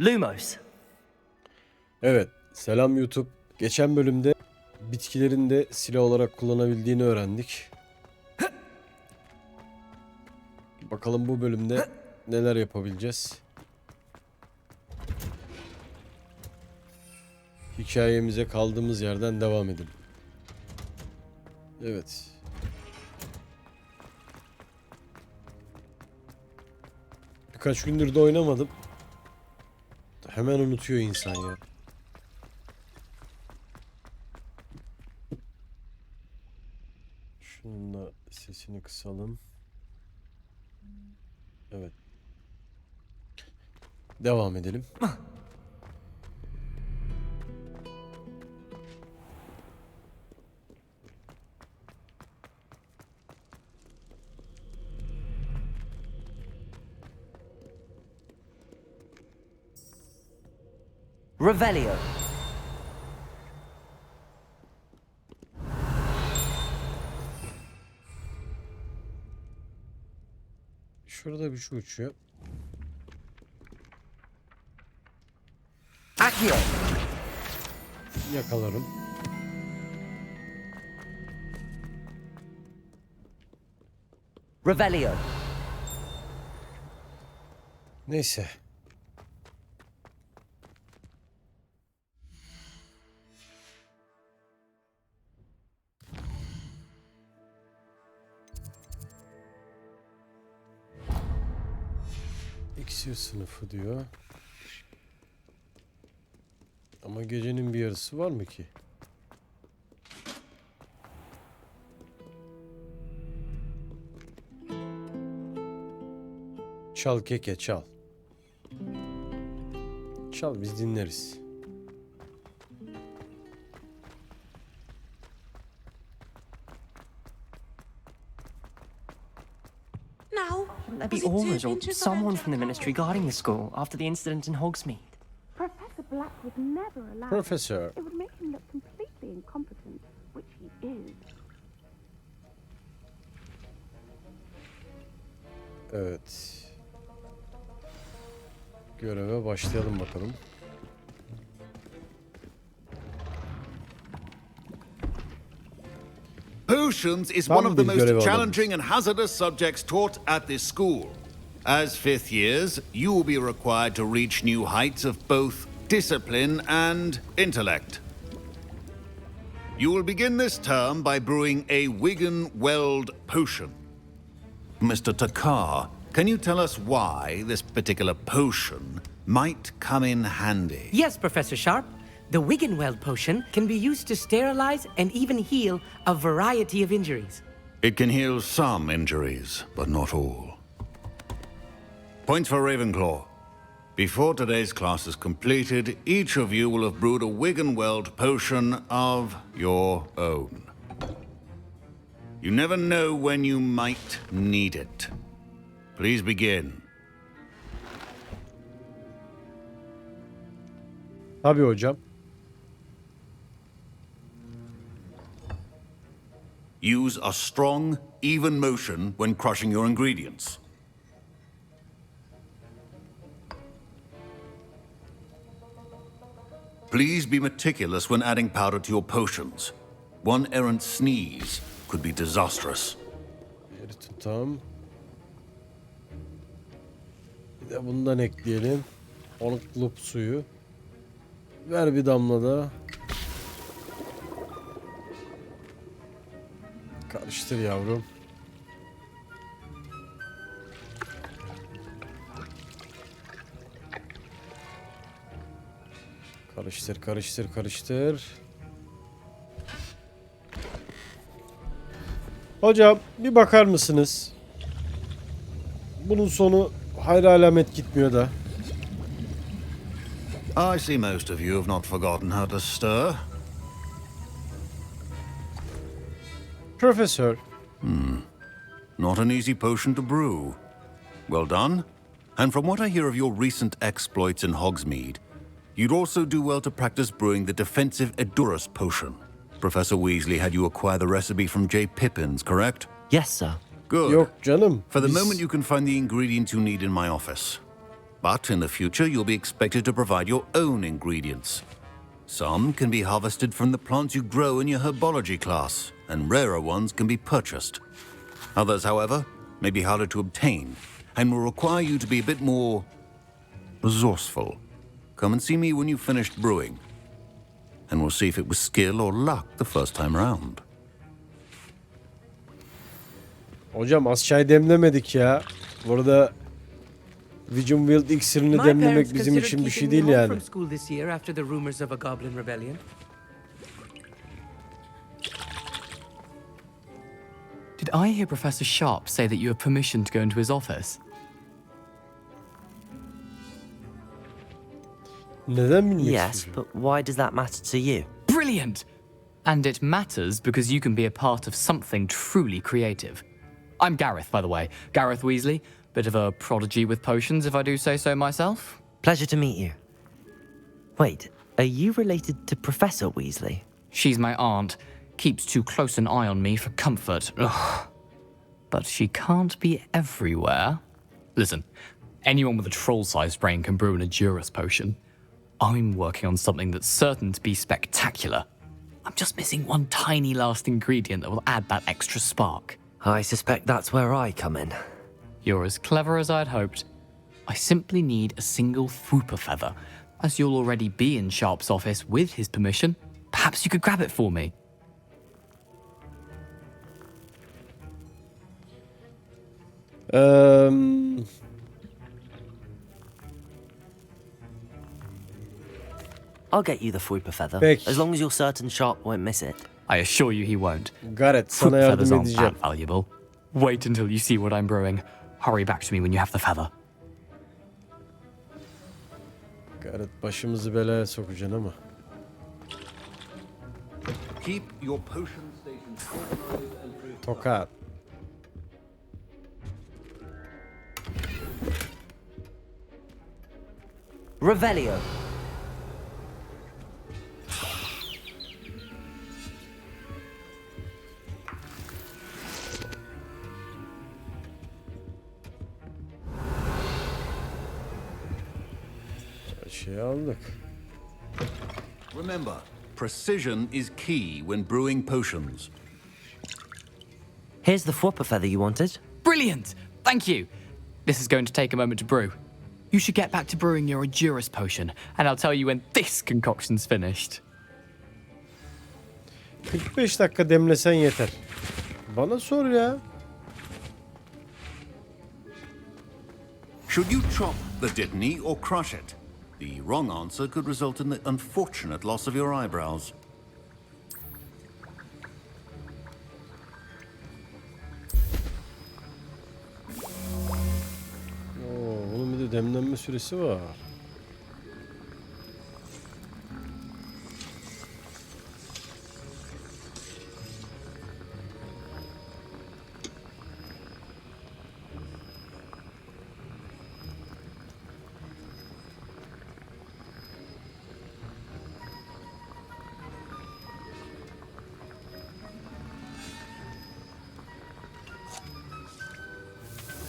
Lumos. Evet, selam YouTube. Geçen bölümde bitkilerin de silah olarak kullanabildiğini öğrendik. Bakalım bu bölümde neler yapabileceğiz. Hikayemize kaldığımız yerden devam edelim. Evet. Birkaç gündür de oynamadım. Hemen unutuyor insan ya. Şunun da sesini kısalım. Evet. Devam edelim. Revelio. Şurada bir şey uçuyor. Accio. Yakalarım. Revelio. Neyse. İksir sınıfı diyor. Ama gecenin bir yarısı var mı ki? Çal keke çal. Çal biz dinleriz. Shouldn't there be orders or someone from the ministry guarding the school after the incident in Hogsmeade? Professor Black would never allow Professor. it. It would make him look completely incompetent, which he is. Evet. Göreve başlayalım bakalım. Potions is one of the bir görev most aldım. challenging and hazardous subjects taught at this school. As fifth years, you will be required to reach new heights of both discipline and intellect. You will begin this term by brewing a Wigan-Weld potion. Mr. Takar, can you tell us why this particular potion might come in handy? Yes, Professor Sharp. The Wiggenweld potion can be used to sterilize and even heal a variety of injuries. It can heal some injuries, but not all. Points for Ravenclaw. Before today's class is completed, each of you will have brewed a Wiggenweld potion of your own. You never know when you might need it. Please begin. Tabii hocam. Use a strong, even motion when crushing your ingredients. Please be meticulous when adding powder to your potions. One errant sneeze could be disastrous. Yeri tutam. Bir de bundan ekleyelim. Balıklıp suyu. Ver bir damla da. Karıştır yavrum. Karıştır, karıştır, karıştır. Hocam bir bakar mısınız? Bunun sonu hayır alamet gitmiyor da. I see most of you have not forgotten how to stir. Professor. Not an easy potion to brew. Well done. And from what I hear of your recent exploits in Hogsmeade, you'd also do well to practice brewing the defensive Edurus potion. Professor Weasley had you acquire the recipe from J. Pippin's, correct? Yes, sir. Good. Yok canım. For the biz- moment, you can find the ingredients you need in my office. But in the future, you'll be expected to provide your own ingredients. Some can be harvested from the plants you grow in your herbology class, and rarer ones can be purchased. Others, however, may be harder to obtain, and will require you to be a bit more resourceful. Come and see me when you've finished brewing, and we'll see if it was skill or luck the first time round. Hocam az çay demlemedik ya. Burada Vision Wild iksirini demlemek bizim için bir şey değil yani. Did I hear Professor Sharp say that you have permission to go into his office? Neden bilmek Yes, istiyorsun? but why does that matter to you? Brilliant! And it matters because you can be a part of something truly creative. I'm Gareth, by the way. Gareth Weasley. Bit of a prodigy with potions, if I do say so myself. Pleasure to meet you. Wait, are you related to Professor Weasley? She's my aunt. Keeps too close an eye on me for comfort. Ugh. But she can't be everywhere. Listen, anyone with a troll-sized brain can brew an Edurus potion. I'm working on something that's certain to be spectacular. I'm just missing one tiny last ingredient that will add that extra spark. I suspect that's where I come in. You're as clever as I'd hoped. I simply need a single Fwooper feather. As you'll already be in Sharp's office with his permission, perhaps you could grab it for me. I'll get you the Fwooper feather, Peki. as long as you're certain Sharp won't miss it. I assure you he won't. Gareth sana Fwooper feathers yardım aren't edeceğim. that valuable. Wait until you see what I'm brewing. Hurry back to me when you have the feather. Gareth başımızı belaya sokacaksın ama. Keep your potion stations organized and prepared. Tokat. Revelio. Şey aldık. Remember, precision is key when brewing potions. Here's the Fwooper feather you wanted. Brilliant! Thank you! This is going to take a moment to brew. You should get back to brewing your Edurus potion, and I'll tell you when this concoction's finished. 45 dakika demlesen yeter. Bana sor ya. Should you chop the Dittany or crush it? The wrong answer could result in the unfortunate loss of your eyebrows. Oo, bunun bir de demlenme süresi var.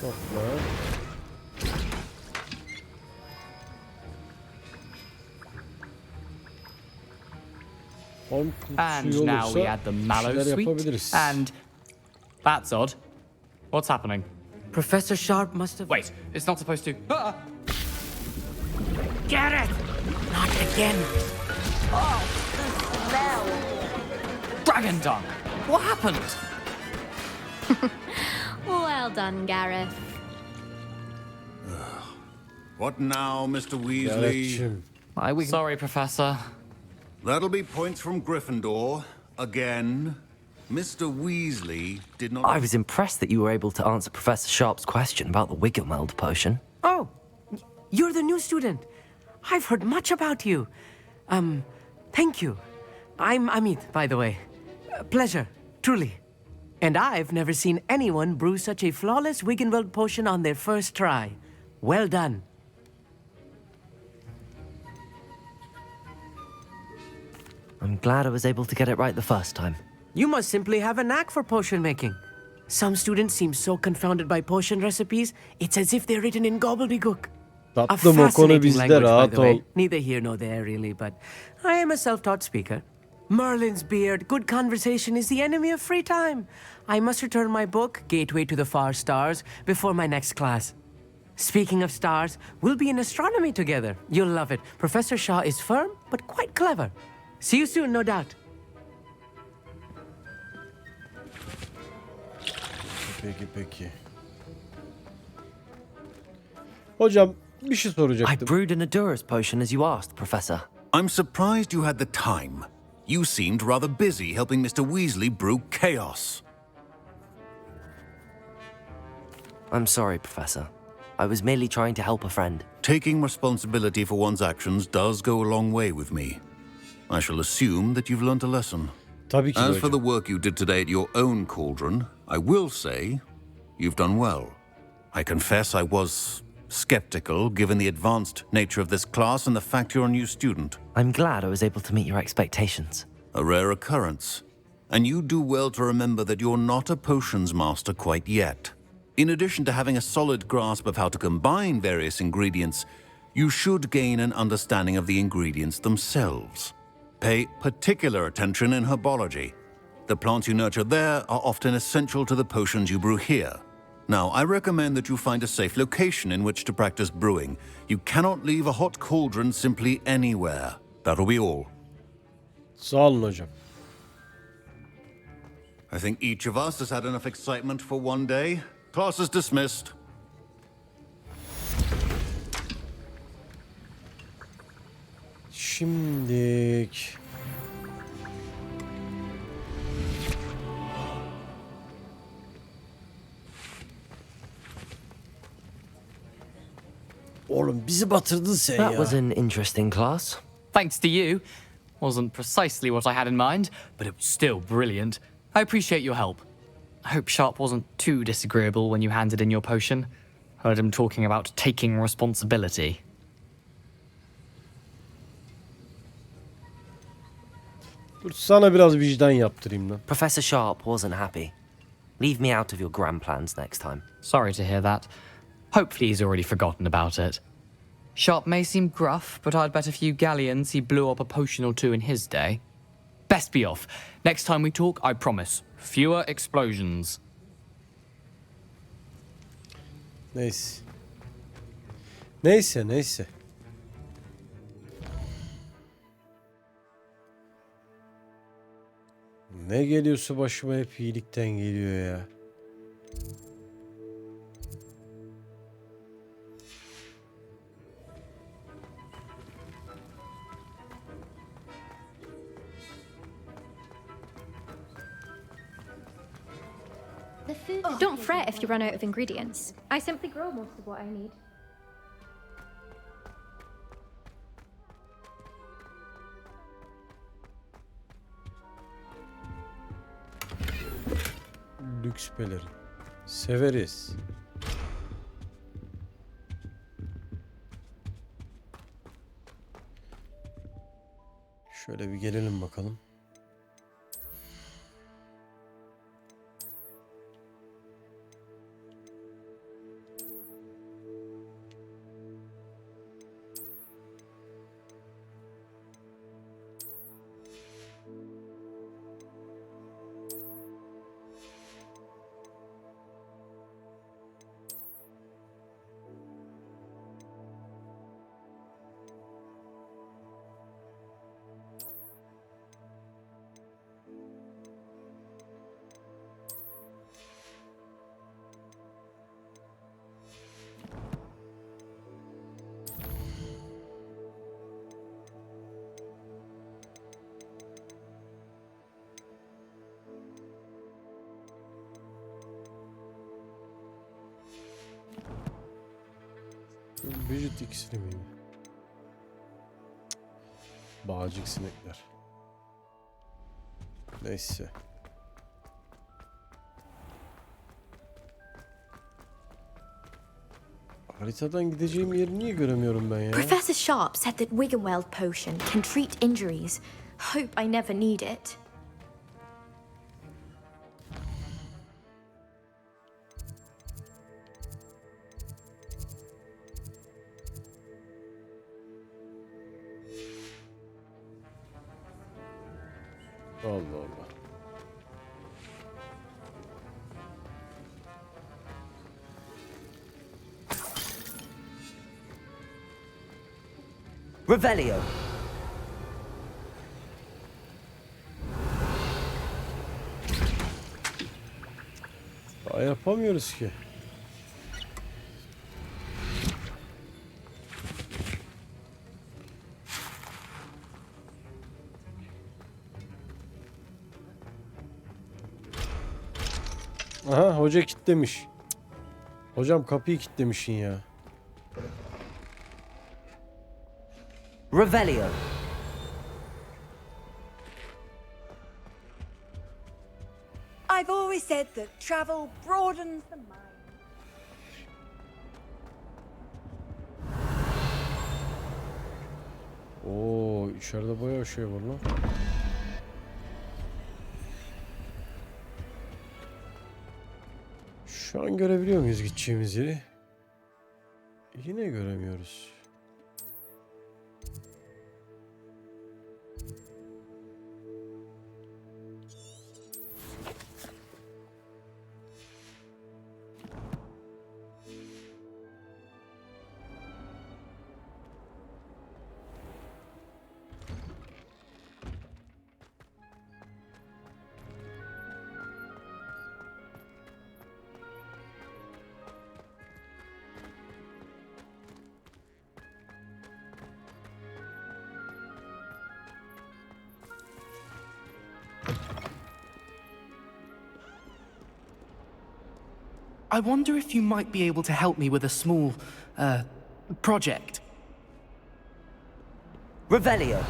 Topla. Form And kutusu now we olursa add the bir mallow şeyler sweet. yapabiliriz. And that's odd. What's happening? Professor Sharp must have... Wait, it's not supposed to. Ah! Get it! Not again. Dragon Dung! What happened? Well done, Gareth. What now, Mr. Weasley? Gareth'cim. Sorry, Professor. That'll be points from Gryffindor. Again. Mr. Weasley did not... I was impressed that you were able to answer Professor Sharp's question about the Wiggenweld potion. Oh, you're the new student. I've heard much about you. Thank you. I'm Amit, by the way. Pleasure, truly. And I've never seen anyone brew such a flawless Wiggenweld potion on their first try. Well done. I'm glad I was able to get it right the first time. You must simply have a knack for potion making. Some students seem so confounded by potion recipes, it's as if they're written in gobbledygook. A Tatlım o konu fascinating bizde, language, by rahat the ol. way. Neither here nor there, really, but I am a self-taught speaker. Merlin's beard, good conversation is the enemy of free time. I must return my book, Gateway to the Far Stars, before my next class. Speaking of stars, we'll be in astronomy together. You'll love it. Professor Shaw is firm, but quite clever. See you soon, no doubt. Peki. Hocam bir şey I soracaktım. brewed an Adura's potion as you asked, Professor. I'm surprised you had the time. You seemed rather busy helping Mr. Weasley brew chaos. I'm sorry, Professor. I was merely trying to help a friend. Taking responsibility for one's actions does go a long way with me. I shall assume that you've learnt a lesson. Tabii ki de As for hocam. the work you did today at your own cauldron, I will say you've done well. I confess I was skeptical given the advanced nature of this class and the fact you're a new student. I'm glad I was able to meet your expectations. A rare occurrence. And you do well to remember that you're not a potions master quite yet. In addition to having a solid grasp of how to combine various ingredients, you should gain an understanding of the ingredients themselves. Pay particular attention in herbology. The plants you nurture there are often essential to the potions you brew here. Now, I recommend that you find a safe location in which to practice brewing. You cannot leave a hot cauldron simply anywhere. That'll be all. Sağ olun hocam. I think each of us has had enough excitement for one day. Class is dismissed. Şimdik. Oğlum bizi batırdın sen That ya. was an interesting class. Thanks to you. Wasn't precisely what I had in mind, but it was still brilliant. I appreciate your help. I hope Sharp wasn't too disagreeable when you handed in your potion. Heard him talking about taking responsibility. Dur sana biraz vicdan yaptırayım lan. Professor Sharp wasn't happy. Leave me out of your grand plans next time. Sorry to hear that. Hopefully he's already forgotten about it. Sharp may seem gruff, but I'd bet a few galleons he blew up a potion or two in his day. Best be off. Next time we talk, I promise. Fewer explosions. Neyse. Neyse. Ne geliyorsa başıma hep iyilikten geliyor ya. Don't fret if you run out of ingredients. I simply grow most of what I need. Lüks pelerin. Severiz. Şöyle bir gelelim bakalım. Vücut iksiri miyim? Bağcık sinekler. Neyse. Haritadan gideceğim yeri niye göremiyorum ben ya? Professor Sharp said that Wiggenweld potion can treat injuries. Hope I never need it. Allah Allah. Revelio. Daha yapamıyoruz ki. Aha, hoca kilitlemiş. Hocam kapıyı kilitlemişsin ya. Revelio. I've always said that travel broadens the mind. Oo, içeride bayağı şey var lan. Şu an görebiliyor muyuz gideceğimiz yeri? Yine göremiyoruz. I wonder if you might be able to help me with a small, project. Revelio.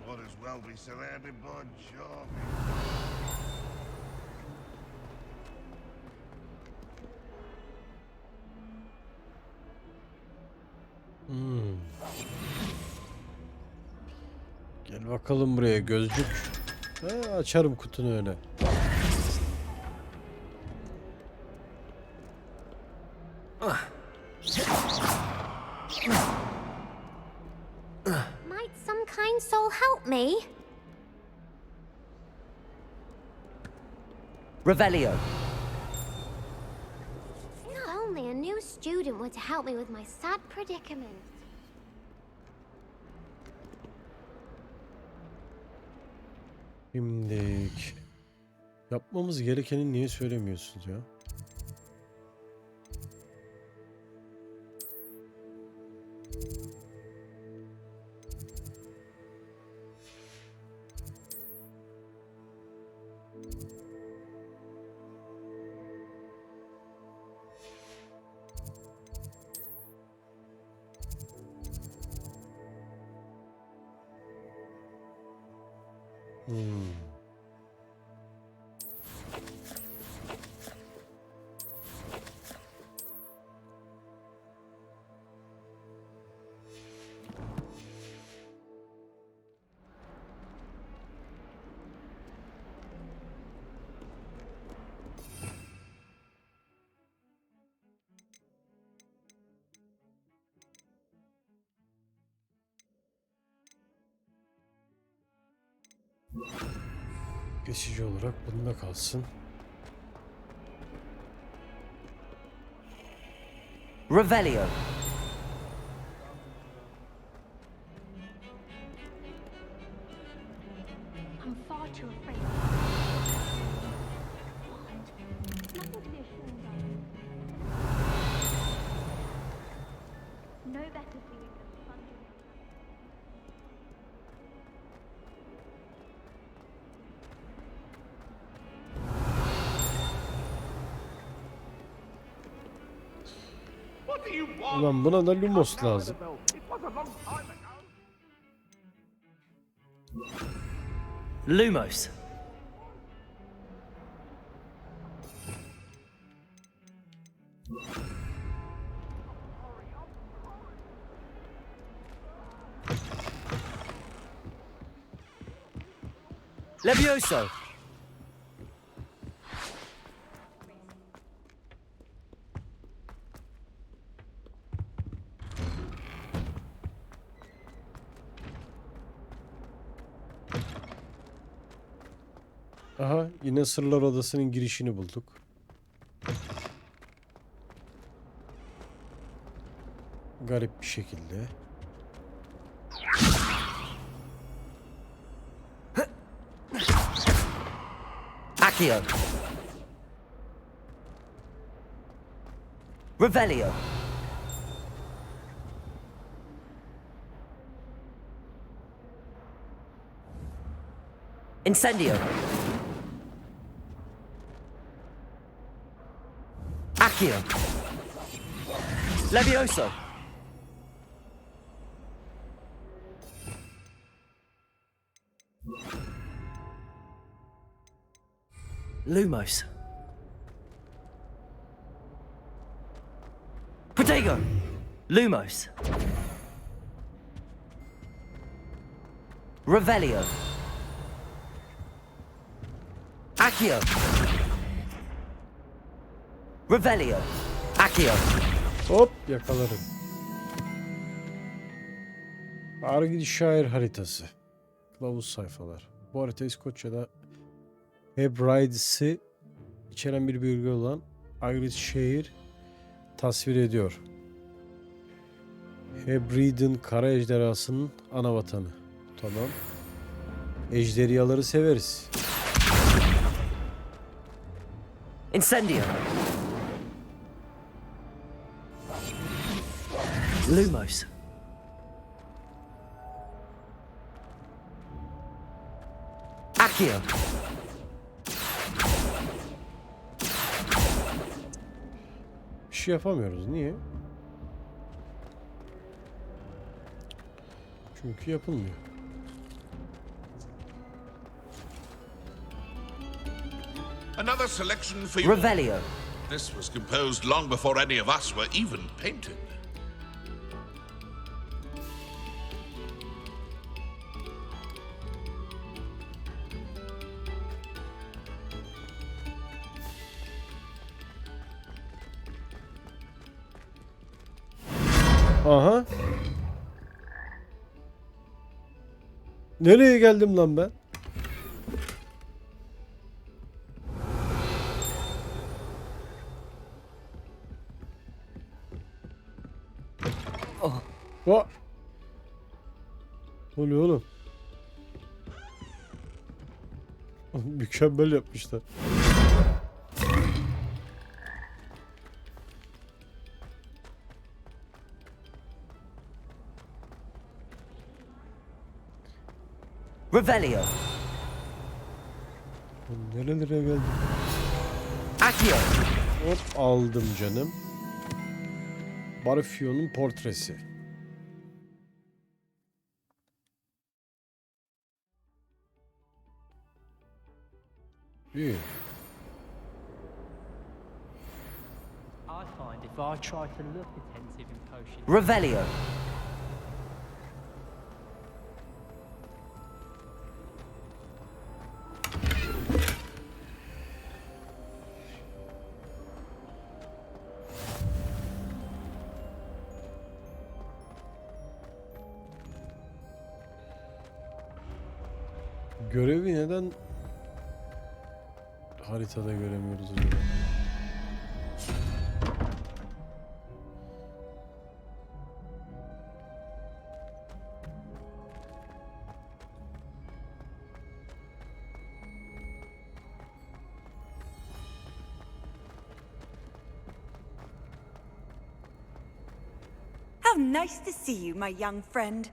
Might as well be surrounded by Jarvis. Gel bakalım buraya gözcük. Ha, açarım kutunu öyle. Might some kind soul help me? Revelio. If only a new student were to help me with my sad predicament. Şimdilik yapmamız gerekeni niye söylemiyorsunuz ya? Geçici olarak bunda kalsın. Revelio. I'm far too afraid. What? Nothing to be ashamed of. No better feeling than plunging into Ulan buna da Lumos lazım. Lumos. Levioso. Aha, yine Sırlar Odası'nın girişini bulduk. Garip bir şekilde. Accio. Revelio. Incendio. Accio. Levioso. Lumos. Protego. Lumos. Revelio. Accio. Revelio. Accio. Hop, yakaladım. Argid şair haritası. Kılavuz sayfalar. Bu harita İskoçya'da Hebride'si içeren bir bölge olan Argid şehir tasvir ediyor. Hebrid'in kara ejderhasının ana vatanı. Tamam. Ejderhaları severiz. Incendio. Lumos. Accio. Bir şey yapamıyoruz. Niye? Çünkü yapılmıyor. Another selection for you. Revelio. This was composed long before any of us were even painted. Aha. Nereye geldim lan ben? Oh. Ne oluyor oğlum? Mükemmel yapmışlar. Revelio. Nerelere geldim? Accio. Hop, aldım canım. Barfio'nun portresi. İyi. I find if I try to look attentive in potion. Revelio. Görevi neden haritada göremiyoruz acaba? How nice to see you, my young friend.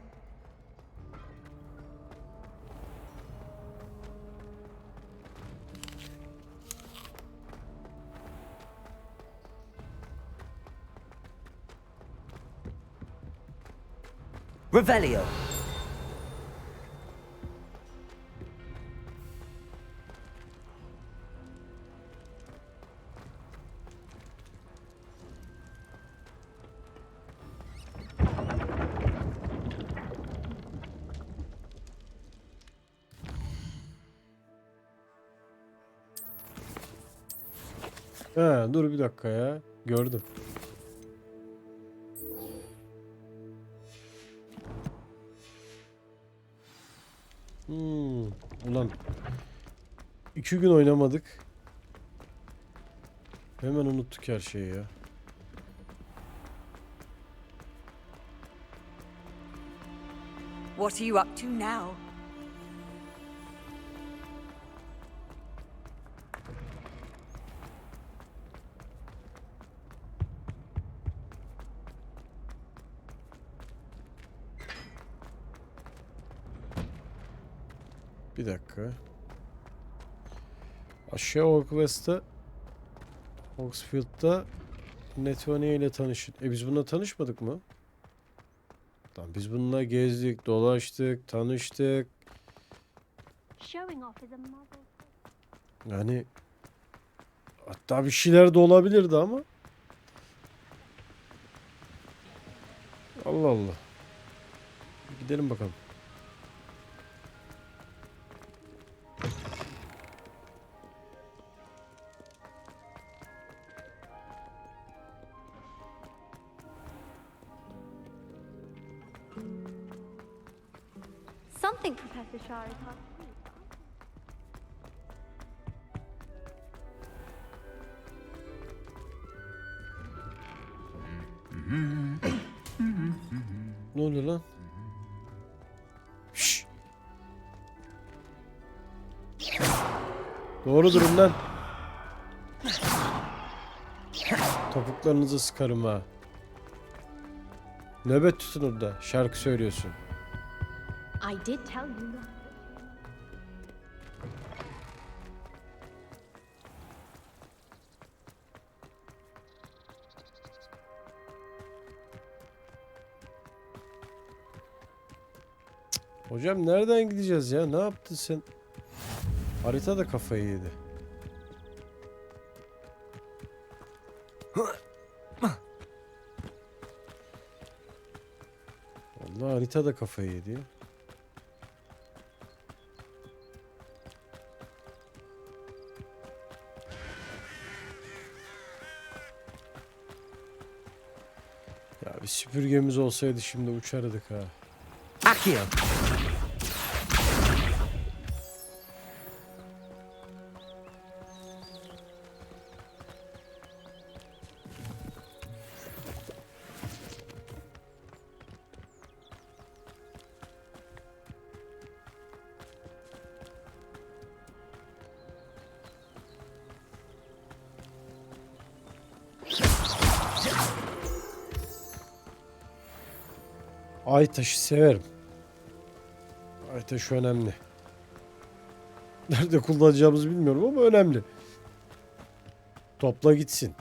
Revelio. Dur bir dakika ya. Gördüm. Ulan. 2 gün oynamadık. Hemen unuttuk her şeyi ya. What are you up to now? Bir dakika. Aşağı Hogwarts'ta, Hogsfield'da Netonia ile tanışın. Biz bununla tanışmadık mı? Tamam, biz bununla gezdik, dolaştık, tanıştık. Yani hatta bir şeyler de olabilirdi ama. Allah Allah. Gidelim bakalım. Something Professor Shah is hard to do. Ne oluyor lan? Şşş. Doğru durun lan. Topuklarınızı sıkarım ha. Nöbet tutun orada. Şarkı söylüyorsun. I did tell you not. Hocam nereden gideceğiz ya? Ne yaptın sen? Harita da kafayı yedi. Vallahi harita da kafayı yedi ya. Ya bir süpürgemiz olsaydı şimdi uçardık ha. Akio. Ay taşı severim. Ay taşı önemli. Nerede kullanacağımızı bilmiyorum ama önemli. Topla gitsin.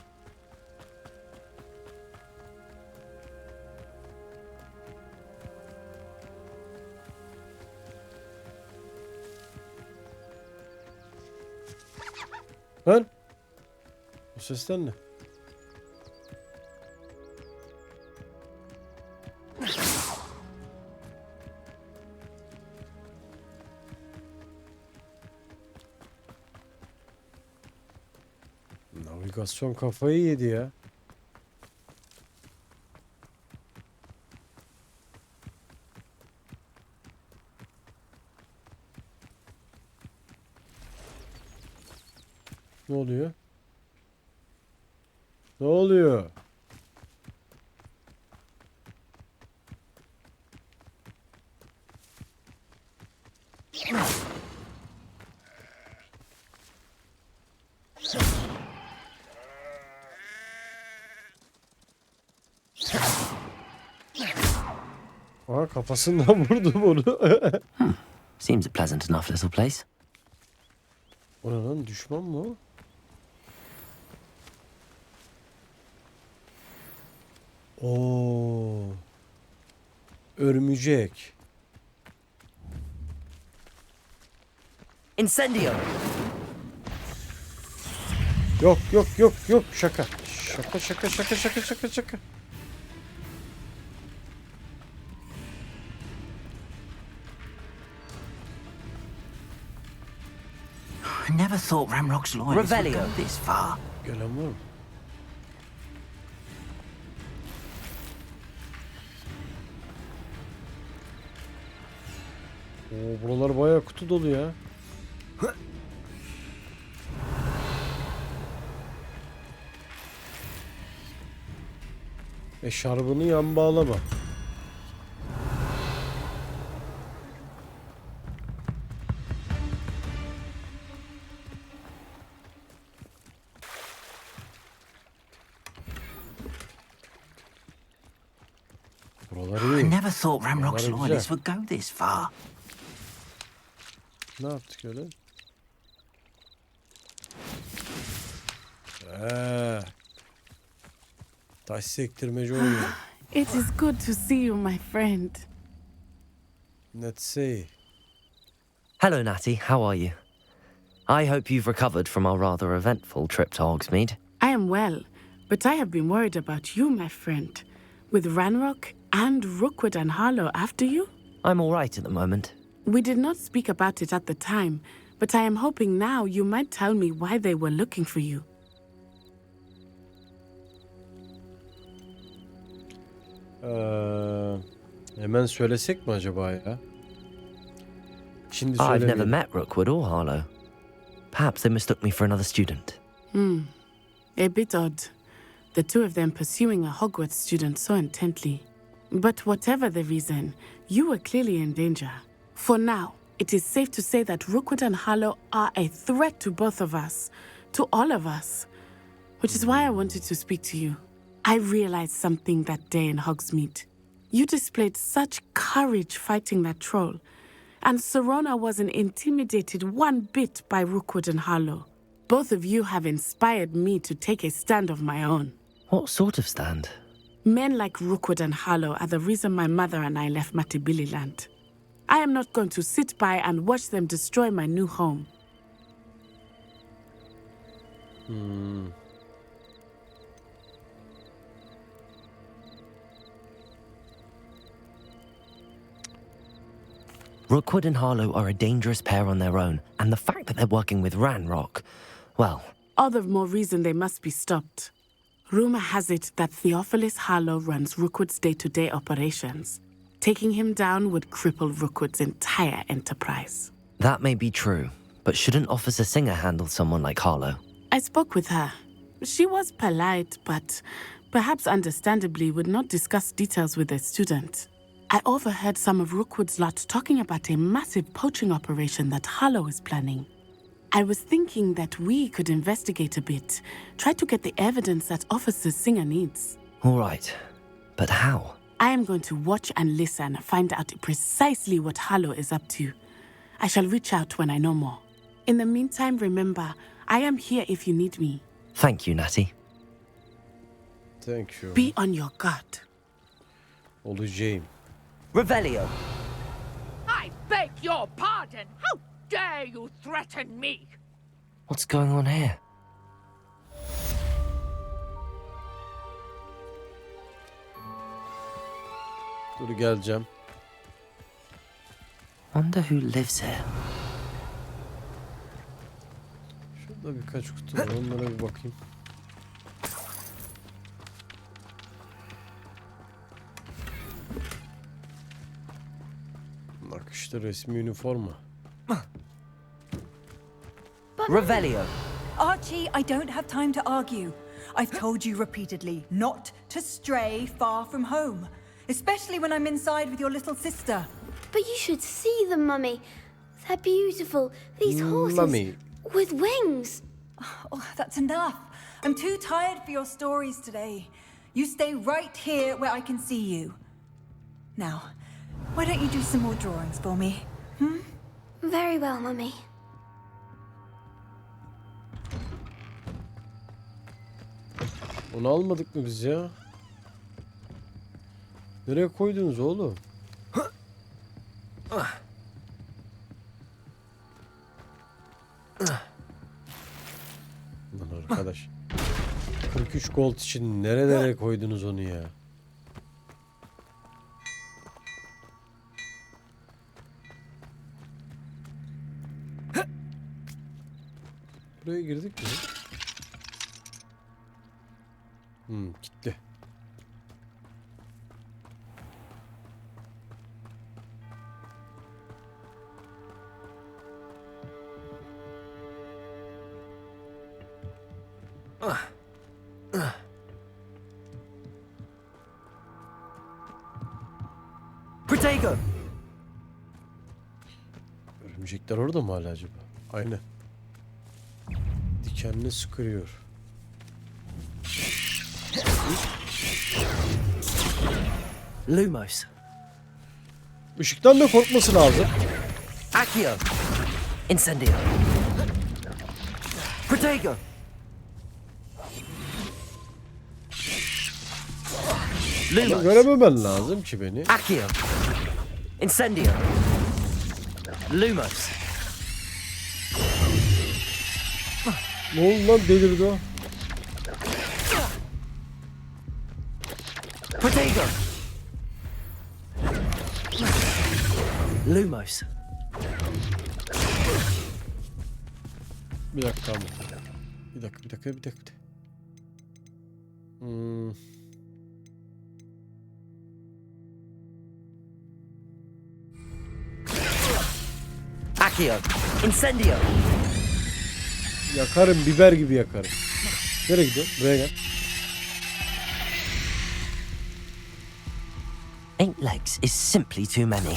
Lan? Bu sesler ne? Navigasyon kafayı yedi ya. Ne oluyor? Ne oluyor? Aha, kafasından vurdum onu. Seems a pleasant enough little place. O ne lan, düşman mı o? Oo. Örümcek. Incendio. Yok yok yok yok, şaka. Şaka şaka şaka şaka şaka şaka. I never thought Ramrock's loyalists would go this far. Gelen var mı? Oo, buralar bayağı kutu dolu ya. Eşarbını yan bağlama. Buralar iyi. I never thought Ramrock's Buralar loyalists güzel. would go this far. Ne yaptık öyle? Taş sektirmeci oynuyor. It is good to see you, my friend. Let's see. Hello, Natty. How are you? I hope you've recovered from our rather eventful trip to Hogsmeade. I am well, but I have been worried about you, my friend. With Ranrock and Rookwood and Harlow after you? I'm all right at the moment. We did not speak about it at the time, but I am hoping now you might tell me why they were looking for you. Hemen söylesek mi acaba ya? Şimdi I've never söylemeyelim. met Rookwood or Harlow. Perhaps they mistook me for another student. A bit odd. The two of them pursuing a Hogwarts student so intently. But whatever the reason, you were clearly in danger. For now, it is safe to say that Rookwood and Harlow are a threat to both of us, to all of us. Which is why I wanted to speak to you. I realized something that day in Hogsmeade. You displayed such courage fighting that troll, and Serona wasn't intimidated one bit by Rookwood and Harlow. Both of you have inspired me to take a stand of my own. What sort of stand? Men like Rookwood and Harlow are the reason my mother and I left Matibili land. I am not going to sit by and watch them destroy my new home. Rookwood and Harlow are a dangerous pair on their own, and the fact that they're working with Ranrock, well... All the more reason they must be stopped. Rumor has it that Theophilus Harlow runs Rookwood's day-to-day operations. Taking him down would cripple Rookwood's entire enterprise. That may be true, but shouldn't Officer Singer handle someone like Harlow? I spoke with her. She was polite, but perhaps understandably would not discuss details with a student. I overheard some of Rookwood's lot talking about a massive poaching operation that Harlow is planning. I was thinking that we could investigate a bit, try to get the evidence that Officer Singer needs. All right, but how? I am going to watch and listen, find out precisely what Harlow is up to. I shall reach out when I know more. In the meantime, remember, I am here if you need me. Thank you, Natty. Thank you. Be on your guard. Olacağım. Revelio! I beg your pardon! How dare you threaten me? What's going on here? Dur geleceğim. Wonder who lives here. Şurada birkaç kutu var, onlara bir bakayım. Nakışlı resmi üniforma. Revelio! Archie, I don't have time to argue. I've told you repeatedly not to stray far from home, especially when I'm inside with your little sister. But you should see them, Mummy. They're beautiful. These horses Mummy. with wings. Oh, that's enough. I'm too tired for your stories today. You stay right here where I can see you. Now, why don't you do some more drawings for me? Very well, Mummy. Onu almadık mı biz ya? Nereye koydunuz oğlum? Lan arkadaş. 43 gold için nerelere koydunuz onu ya? Buraya girdik mi? Gitti. Protego! Örümcekler orada mı hala acaba? Aynen. Dikenli sıkıyor. Lumos. Işıktan da korkması lazım. Accio. Incendio. Protego. Ama görememen lazım ki beni. Accio. Incendio. Lumos. Ne oldu lan, delirdi o. Protego. Lumos. Bir dakika ama. Bir dakika. Accio. Incendio. Yakarım, biber gibi yakarım. Nereye gidiyorsun? Buraya gel. 8 legs is simply too many.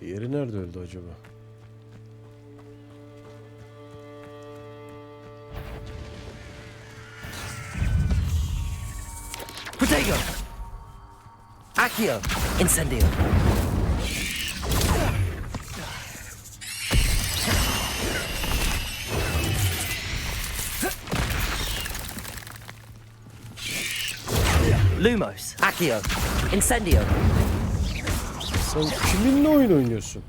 Diğeri nerede öldü acaba? Protego. Accio. Incendio. Lumos. Accio. Incendio. Sen kiminle oyun oynuyorsun?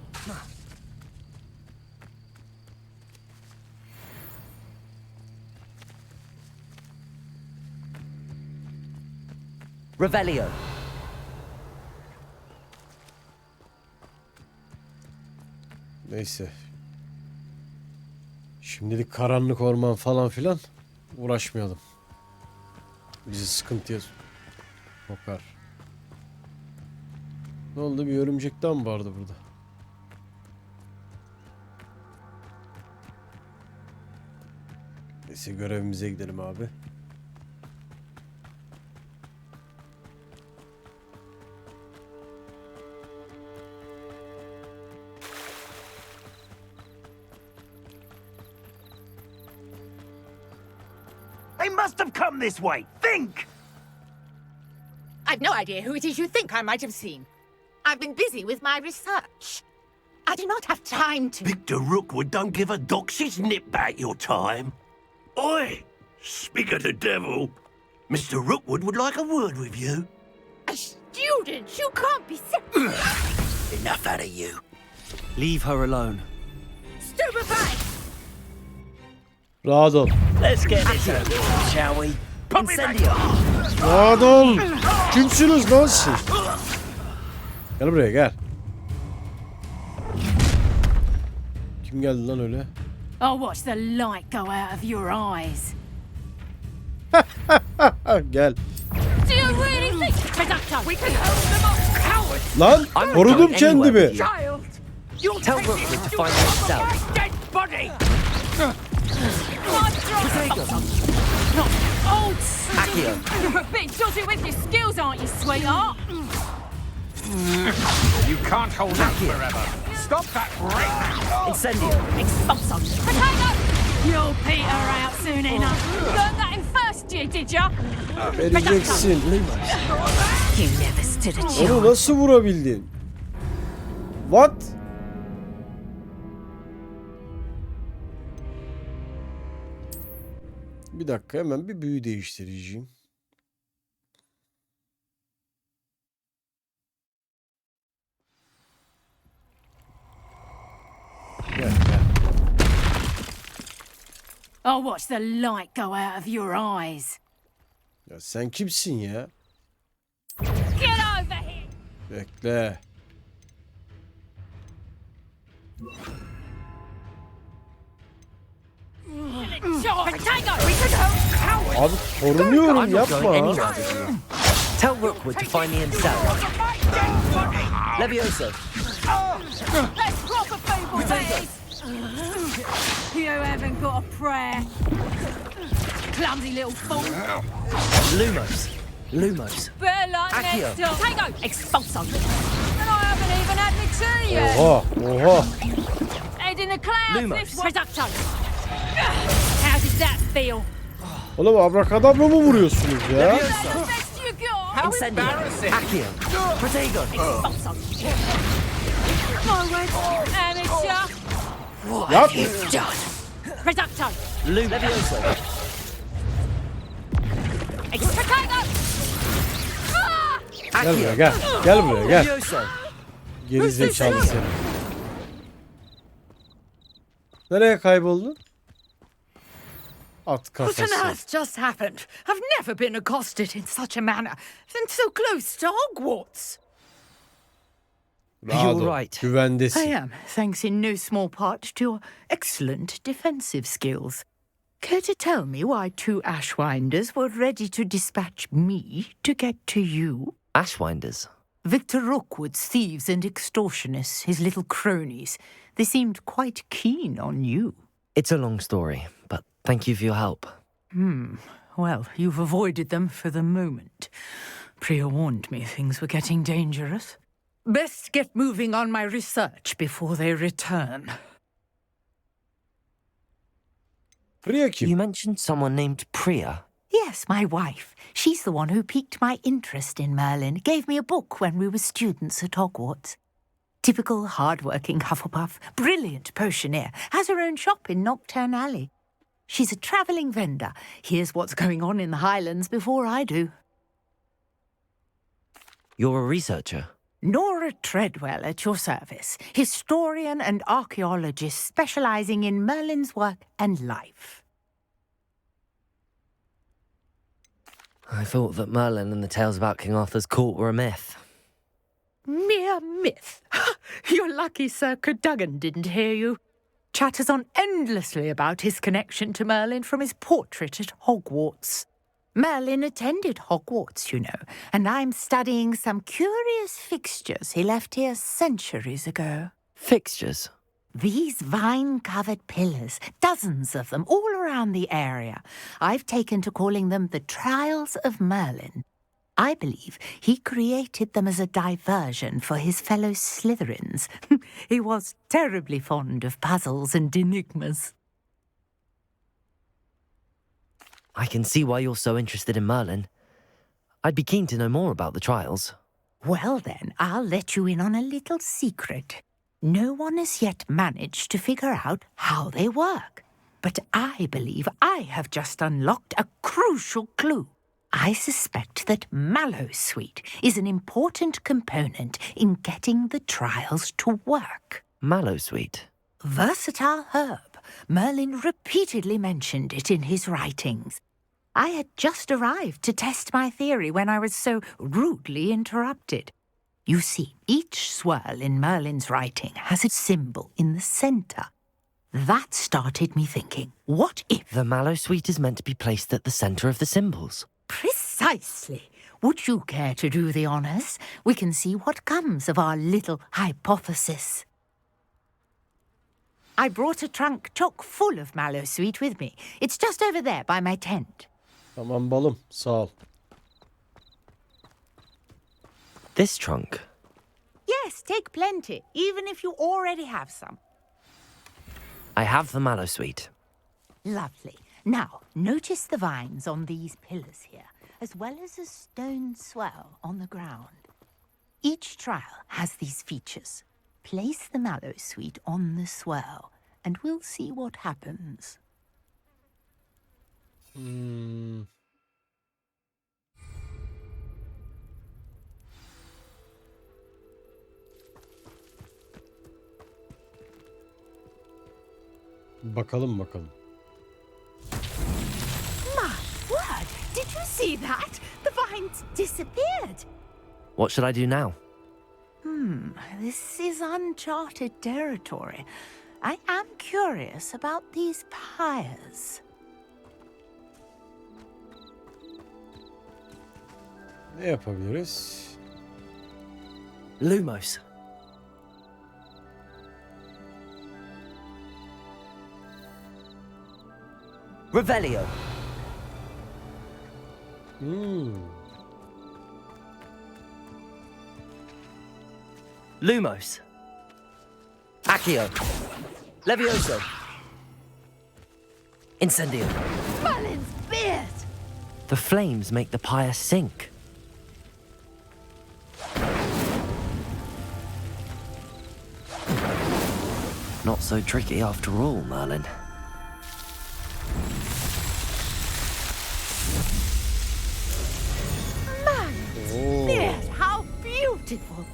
Revelio. Neyse. Şimdilik karanlık orman falan filan uğraşmayalım. Bizi sıkıntıya sokar. Ne oldu, bir örümcek daha mı vardı burada? Neyse, görevimize gidelim abi. They must have come this way. Think! I've no idea who it is you think I might have seen. I've been busy with my research. I do not have time to... Victor Rookwood don't give a doxy's nip back your time. Oi! Speak of the devil. Mr. Rookwood would like a word with you. A student? You can't be... Enough out of you. Leave her alone. Stupefy! Rahat ol. Let's get this over, shall we? Incendio. Rahat ol. Kimsiniz lan siz? Gel buraya, gel. Kim geldi lan öyle? I'll watch the light go out of your eyes. Gel. Do you really think we can hold them off, cowards? Lan korudum kendimi. Child! You'll Tell take Rookwood this to find himself. my dead body! Not old. Accio. You're a bit dodgy with your skills, aren't you, sweetheart? You can't hold out forever. Stop that break! Incendio. Expulso. Potato! You'll peter out soon enough. Learned that in first year, did ya? Vereceksin. You never stood a chance. Onu nasıl vurabildin? What? Bir dakika, hemen bir büyü değiştireceğim. Gel. I'll watch the light go out of your eyes. Ya sen kimsin ya? Get over here! Bekle. Abi korunuyorum, yapma. Tell Rookwood to find me himself. Levioso. Let's rob a You haven't got a prayer. Clumsy little fool. Lumos. Better luck Accio. next time. Tango, expulso. And I haven't even had my tea yet. Oha. Head in the clouds. Lumos. This one. Reducto. How does that feel? Oğlum abrakadabra mı vuruyorsunuz ya? That's the best you got. How embarrassing. Accio. Protego. Expulso. My word. Amateur. What Yap. have you done? Reducto. Levioso. Extricago. Gel buraya gel. Gel buraya gel. Levioso. Geri zekalı seni. Nereye kayboldun? At What on kafası. earth just happened? I've never been accosted in such a manner, and so close to Hogwarts. Rahat ol. You're right. Güvendesin. I am, thanks in no small part to your excellent defensive skills. Care to tell me why two Ashwinders were ready to dispatch me to get to you? Ashwinders. Victor Rookwood's thieves and extortionists, his little cronies. They seemed quite keen on you. It's a long story, but thank you for your help. Well, you've avoided them for the moment. Priya warned me things were getting dangerous. Best get moving on my research before they return. Priya kim? You mentioned someone named Priya. Yes, my wife. She's the one who piqued my interest in Merlin. Gave me a book when we were students at Hogwarts. Typical hard-working Hufflepuff, brilliant potioneer, has her own shop in Nocturne Alley. She's a travelling vendor. Hears what's going on in the Highlands before I do. You're a researcher. Nora Treadwell at your service, historian and archaeologist specialising in Merlin's work and life. I thought that Merlin and the tales about King Arthur's court were a myth. Mere myth. You're lucky Sir Cadogan didn't hear you. Chatters on endlessly about his connection to Merlin from his portrait at Hogwarts. Merlin attended Hogwarts, you know, and I'm studying some curious fixtures he left here centuries ago. Fixtures? These vine-covered pillars, dozens of them, all around the area. I've taken to calling them the Trials of Merlin. I believe he created them as a diversion for his fellow Slytherins. He was terribly fond of puzzles and enigmas. I can see why you're so interested in Merlin. I'd be keen to know more about the trials. Well then, I'll let you in on a little secret. No one has yet managed to figure out how they work. But I believe I have just unlocked a crucial clue. I suspect that Mallowsweet is an important component in getting the trials to work. Mallowsweet? Versatile herb. Merlin repeatedly mentioned it in his writings. I had just arrived to test my theory when I was so rudely interrupted. You see, each swirl in Merlin's writing has a symbol in the centre. That started me thinking, what if... The Mallowsweet is meant to be placed at the centre of the symbols. Precisely. Would you care to do the honours? We can see what comes of our little hypothesis. I brought a trunk chock full of Mallowsweet with me. It's just over there by my tent. Tamam balım, sağ ol. This trunk? Yes, take plenty, even if you already have some. I have the Mallowsweet. Lovely. Now, notice the vines on these pillars here, as well as a stone swell on the ground. Each trial has these features. Place the Mallowsweet on the swirl, and we'll see what happens. Bakalım bakalım. My word! Did you see that? The vines disappeared. What should I do now? This is uncharted territory. I am curious about these pyres. Ne yapabiliriz? Revelio. Lumos. Accio. Levioso. Incendio. Merlin's beard! The flames make the pyre sink. Not so tricky after all, Merlin. Merlin's beard! How beautiful!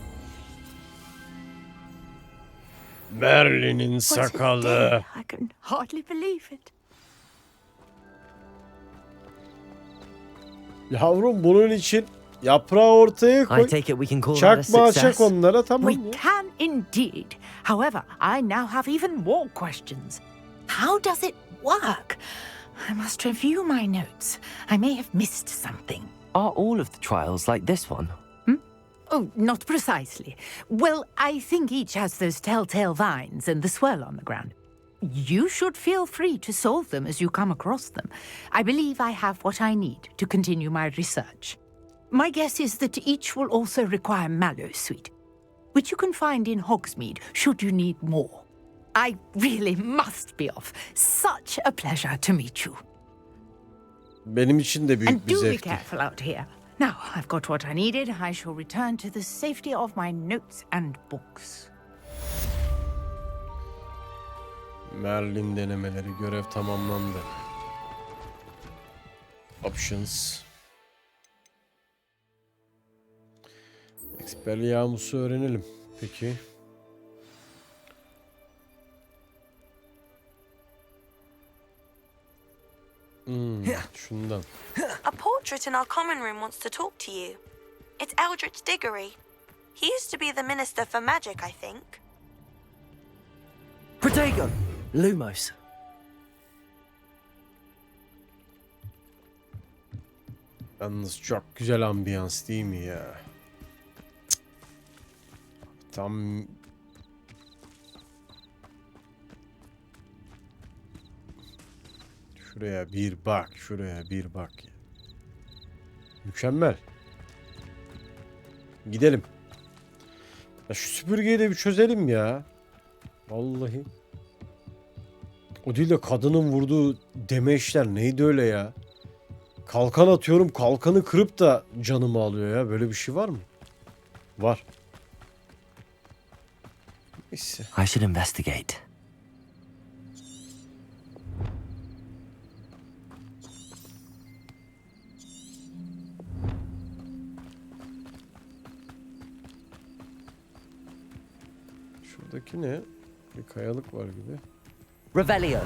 Merlin'in What a sakalı. day. I can hardly believe it. Yavrum bunun için yaprağı ortaya koy. I take it we can call that a Çakma success. çak onlara, tamam We ya. can indeed. However, I now have even more questions. How does it work? I must review my notes. I may have missed something. Are all of the trials like this one? Oh, not precisely. Well, I think each has those telltale vines and the swirl on the ground. You should feel free to solve them as you come across them. I believe I have what I need to continue my research. My guess is that each will also require mallow sweet, which you can find in Hogsmeade should you need more. I really must be off. Such a pleasure to meet you. Benim için de büyük And bir do be zevkti. careful out here. Now, I've got what I needed. I shall return to the safety of my notes and books. Merlin denemeleri, görev tamamlandı. Options. Expelliarmus'u öğrenelim. Peki. Şundan. A portrait in our common room wants to talk to you. It's Eldritch Diggory. He used to be the Minister for Magic, I think. Protego. Lumos. Yalnız çok güzel ambiyans değil mi ya? Cık. Tam... Şuraya bir bak, şuraya bir bak. Mükemmel. Gidelim. Ya şu süpürgeyi de bir çözelim ya. Vallahi. O değil de kadının vurduğu demeçler neydi öyle ya? Kalkan atıyorum, kalkanı kırıp da canımı alıyor ya. Böyle bir şey var mı? Var. Neyse. I should investigate. Şuradaki ne? Bir kayalık var gibi. Revelio.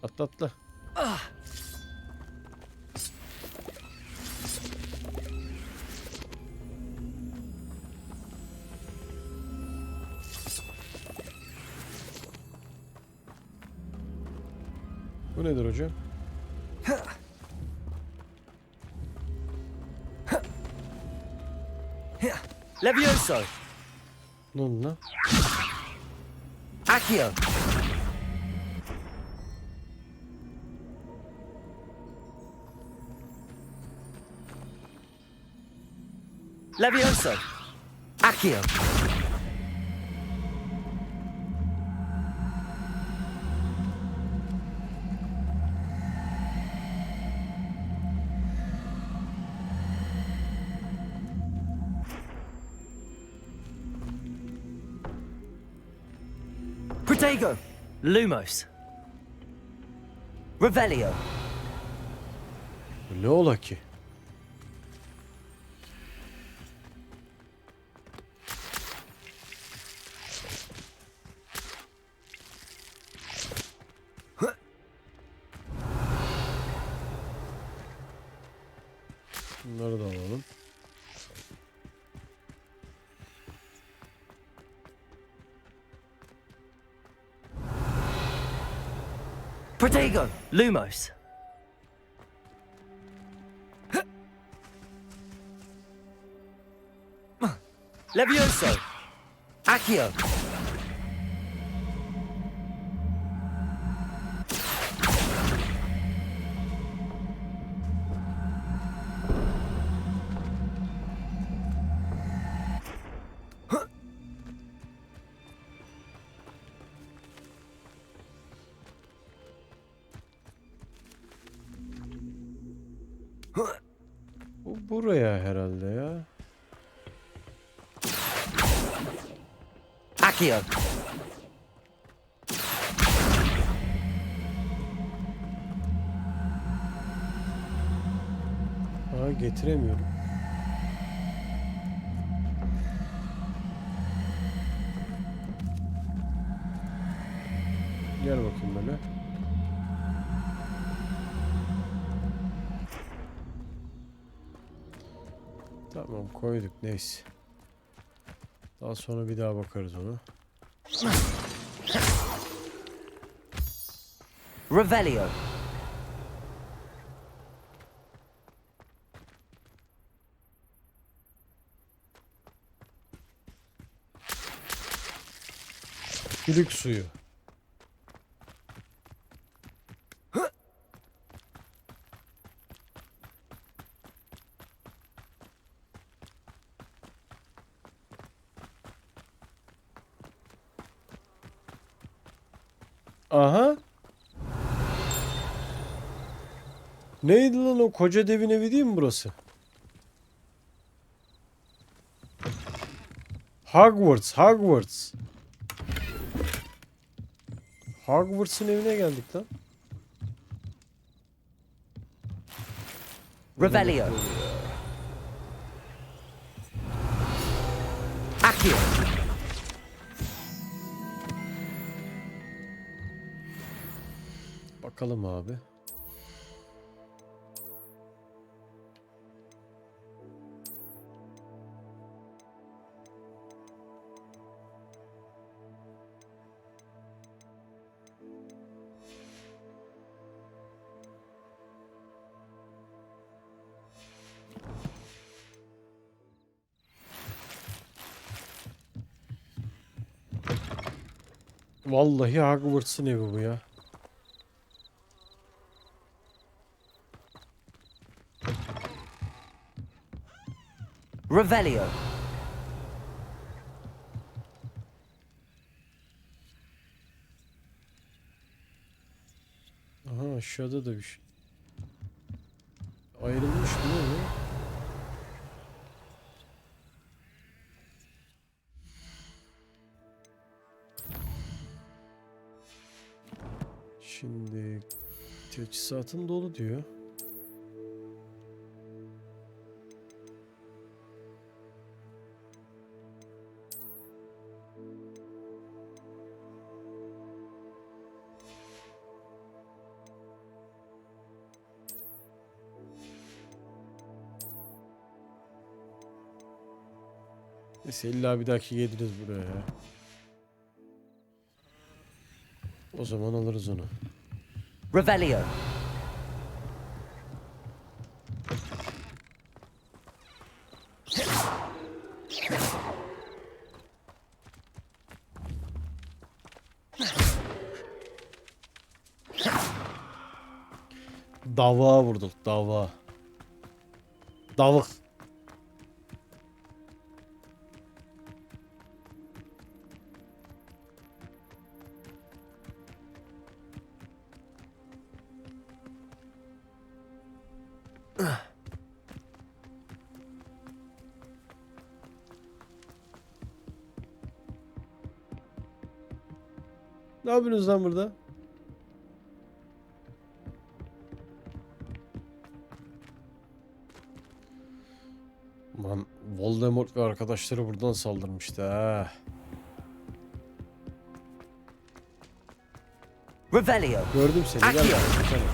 Atla atla. Bu nedir hocam? Levioso. Ne oldu lan? Accio. Levioso. Accio. Protego. Lumos. Revelio. Ne ola ki? Bunları da alalım. Protego. Lumos. Levioso. Accio. Bu buraya herhalde ya. Accio. Aa, getiremiyorum. Gel bakayım böyle. Tamam, koyduk, neyse. Daha sonra bir daha bakarız ona. Revelio. Gülük suyu. Aha. Neydi lan o koca devin evi değil mi burası? Hogwarts, Hogwarts. Hogwarts'ın evine geldik lan. Revelio. Accio. Bakalım abi. Vallahi Hogwarts'ın evi bu ya. Revelio. Aha, aşağıda da bir şey. Ayrılmış mı ne? Şimdi teçhizatın dolu diyor. Neyse, illa bir dahaki geliriz buraya ya. O zaman alırız onu. Revelio. Dava vurduk, dava. Davık. Ne yapıyorsunuz lan burada? Lan Voldemort ve arkadaşları buradan saldırmıştı ha. Revelio. Gördüm seni. Gel. Accio. Kaçamam.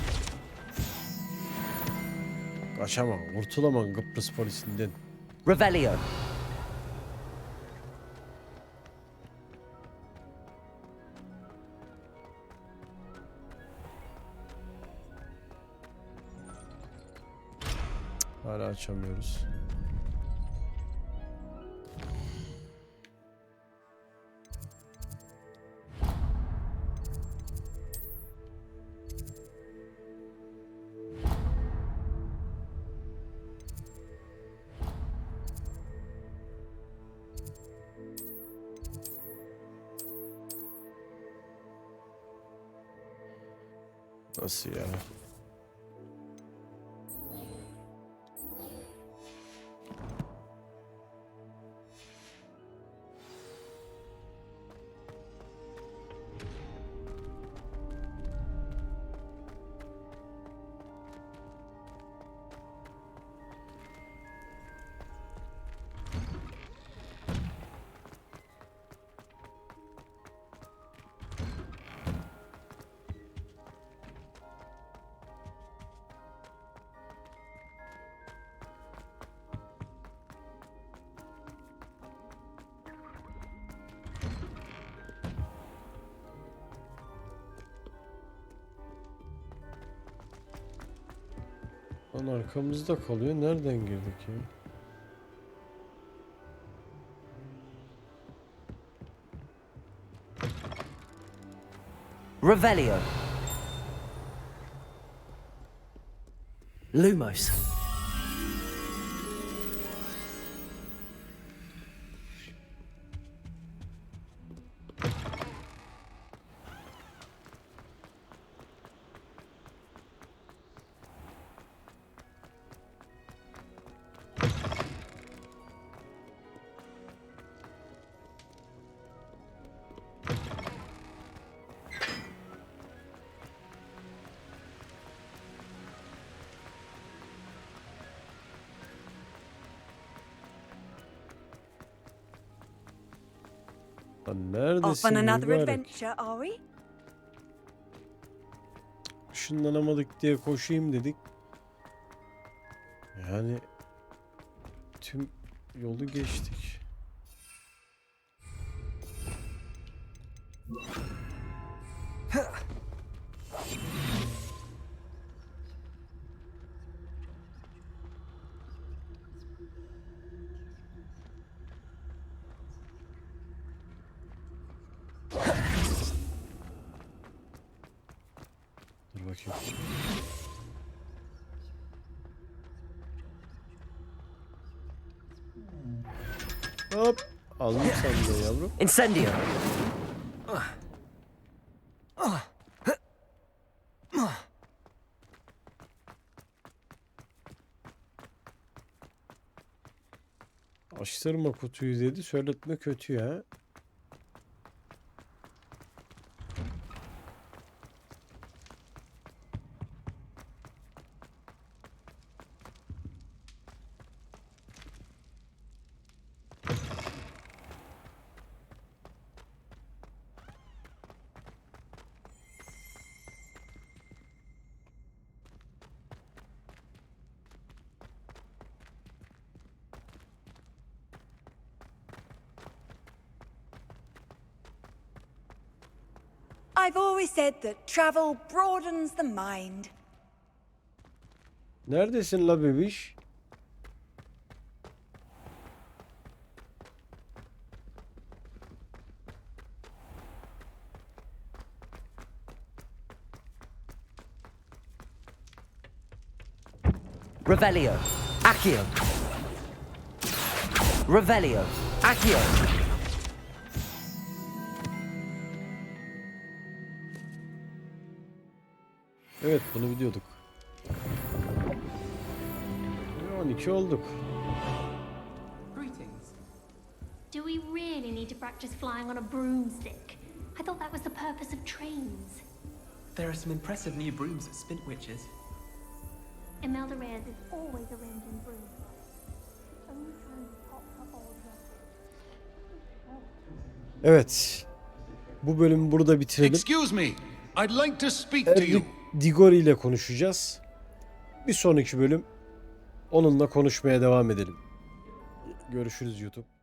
Kaçamam. Kurtulamam Kıbrıs polisinden. Revelio. Hala açamıyoruz. Nasıl ya? Lan arkamızda kalıyor. Nereden girdik ya? Revelio. Lumos. Lan neredesin? Off on another mübarek? adventure, are we? Işınlanamadık diye koşayım dedik. Yani tüm yolu geçtik. Dur bakayım. Hop. Aldım sen de yavrum. Incendio. Açtırma kutuyu dedi. Söyletme kötü ya. I've always said that travel broadens the mind. Neredesin la bebiş? Revelio. Accio. Revelio. Accio. Evet, bunu biliyorduk. 12 olduk. Do we really need to practice flying on a broomstick? I thought that was the purpose of trains. There are some impressive new brooms at Spintwitches. Imelda Reyes is always arranging brooms. Only time he pops up all the Evet. Bu bölümü burada bitirelim. Excuse me. I'd like to speak to you. Digori ile konuşacağız. Bir sonraki bölüm onunla konuşmaya devam edelim. Görüşürüz YouTube.